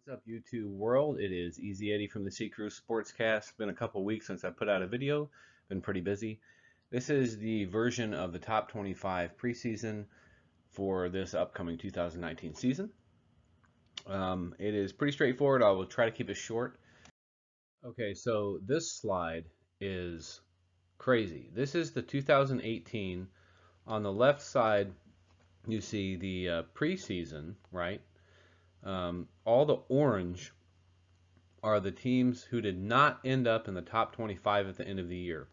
What's up, YouTube world? It is Easy Eddie from the Sea Cruise Sportscast. It's been a couple weeks since I put out a video. Been pretty busy. This is the version of the top 25 preseason for this upcoming 2019 season. It is pretty straightforward. I will try to keep it short. Okay, so this slide is crazy. This is the 2018. On the left side, you see the preseason, right? All the orange are the teams who did not end up in the top 25 at the end of the year.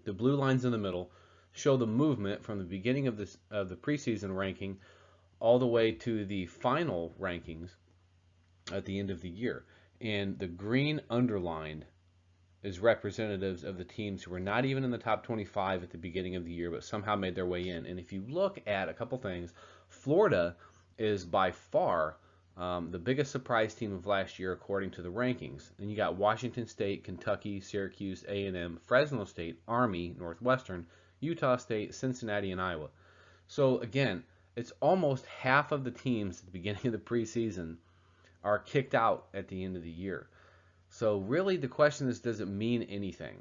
The blue lines in the middle show the movement from the beginning of the preseason ranking all the way to the final rankings at the end of the year. And the green underlined is representatives of the teams who were not even in the top 25 at the beginning of the year, but somehow made their way in. And if you look at a couple things, Florida is by far the biggest surprise team of last year according to the rankings. And you got Washington State, Kentucky, Syracuse, A&M, Fresno State, Army, Northwestern, Utah State, Cincinnati, and Iowa. So again, it's almost half of the teams at the beginning of the preseason are kicked out at the end of the year. So really the question is, does it mean anything?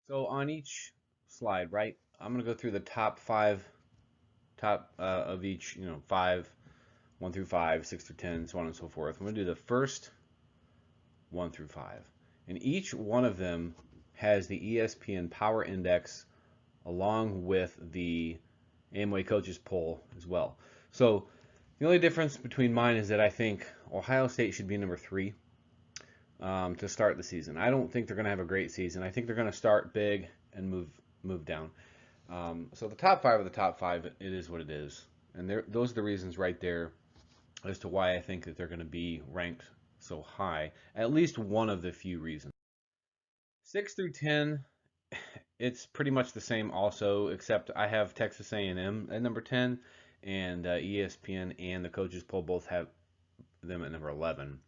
So on each slide, right, I'm going to go through the top of each, 5, 1 through 5, 6 through 10, so on and so forth. I'm going to do the first 1 through 5. And each one of them has the ESPN Power Index along with the Amway Coaches Poll as well. So the only difference between mine is that I think Ohio State should be number 3 to start the season. I don't think they're going to have a great season. I think they're going to start big and move down. So the top 5 of the top 5, it is what it is. And those are the reasons right there as to why I think that they're going to be ranked so high. At least one of the few reasons. 6 through 10, it's pretty much the same also, except I have Texas A&M at number 10, and ESPN and the Coaches Poll both have them at number 11.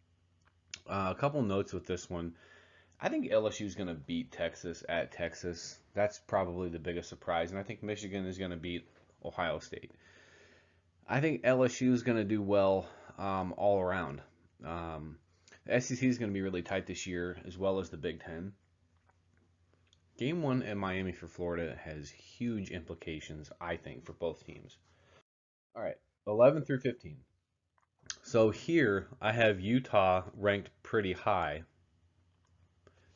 A couple notes with this one. I think LSU is going to beat Texas at Texas. That's probably the biggest surprise. And I think Michigan is going to beat Ohio State. I think LSU is going to do well all around. The SEC is going to be really tight this year, as well as the Big Ten. Game 1 at Miami for Florida has huge implications, I think, for both teams. All right, 11 through 15. So here I have Utah ranked pretty high.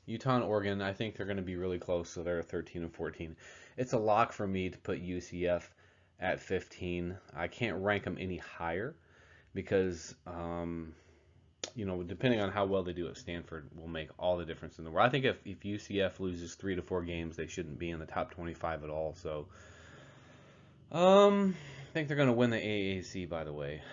Utah and Oregon, I think they're going to be really close, so they're 13 and 14. It's a lock for me to put UCF at 15. I can't rank them any higher because, depending on how well they do at Stanford will make all the difference in the world. I think if UCF loses 3 to 4 games, they shouldn't be in the top 25 at all. So, I think they're going to win the AAC, by the way.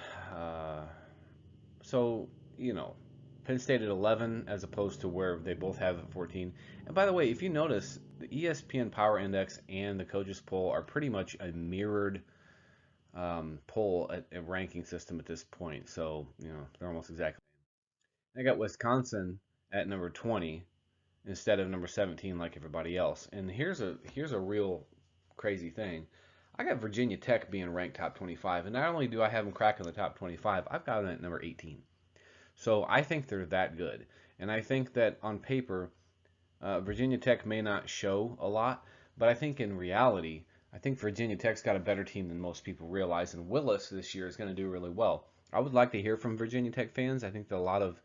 Penn State at 11 as opposed to where they both have at 14. And by the way, if you notice, the ESPN Power Index and the Coaches Poll are pretty much a mirrored poll at a ranking system at this point. So, they're almost exactly. I got Wisconsin at number 20 instead of number 17 like everybody else. And here's a real crazy thing. I got Virginia Tech being ranked top 25, and not only do I have them cracking the top 25, I've got them at number 18. So I think they're that good. And I think that on paper, Virginia Tech may not show a lot, but I think in reality, I think Virginia Tech's got a better team than most people realize, and Willis this year is going to do really well. I would like to hear from Virginia Tech fans. I think that a lot of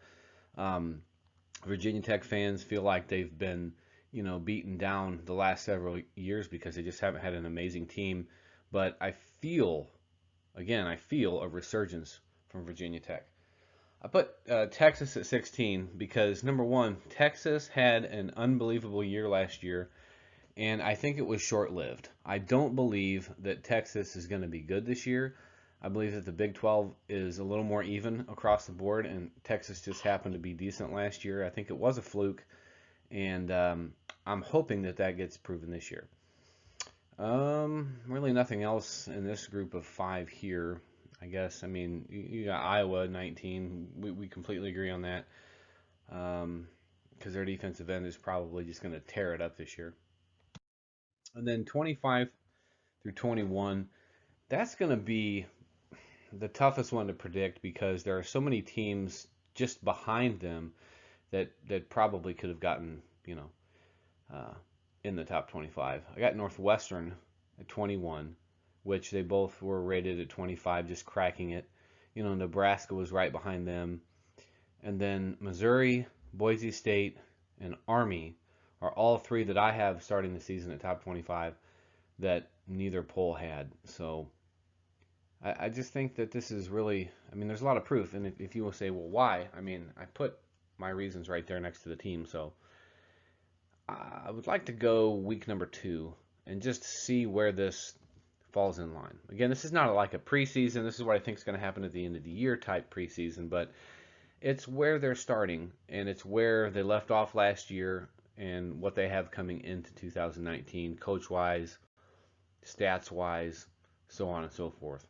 Virginia Tech fans feel like they've been, beaten down the last several years because they just haven't had an amazing team. But I feel a resurgence from Virginia Tech. I put Texas at 16 because, number one, Texas had an unbelievable year last year, and I think it was short-lived. I don't believe that Texas is going to be good this year. I believe that the Big 12 is a little more even across the board, and Texas just happened to be decent last year. I think it was a fluke, and I'm hoping that gets proven this year. Really nothing else in this group of 5 here. I guess. I mean, you got Iowa 19. We completely agree on that because their defensive end is probably just going to tear it up this year. And then 25 through 21, that's going to be the toughest one to predict because there are so many teams just behind them that probably could have gotten, uh, in the top 25. I got Northwestern at 21, which they both were rated at 25, just cracking it. Nebraska was right behind them. And then Missouri, Boise State, and Army are all three that I have starting the season at top 25 that neither poll had. So I just think that this is really, there's a lot of proof. And if you will say, well, why? I put my reasons right there next to the team. So I would like to go week number 2 and just see where this falls in line. Again, this is not like a preseason. This is what I think is going to happen at the end of the year type preseason, but it's where they're starting, and it's where they left off last year and what they have coming into 2019, coach-wise, stats-wise, so on and so forth.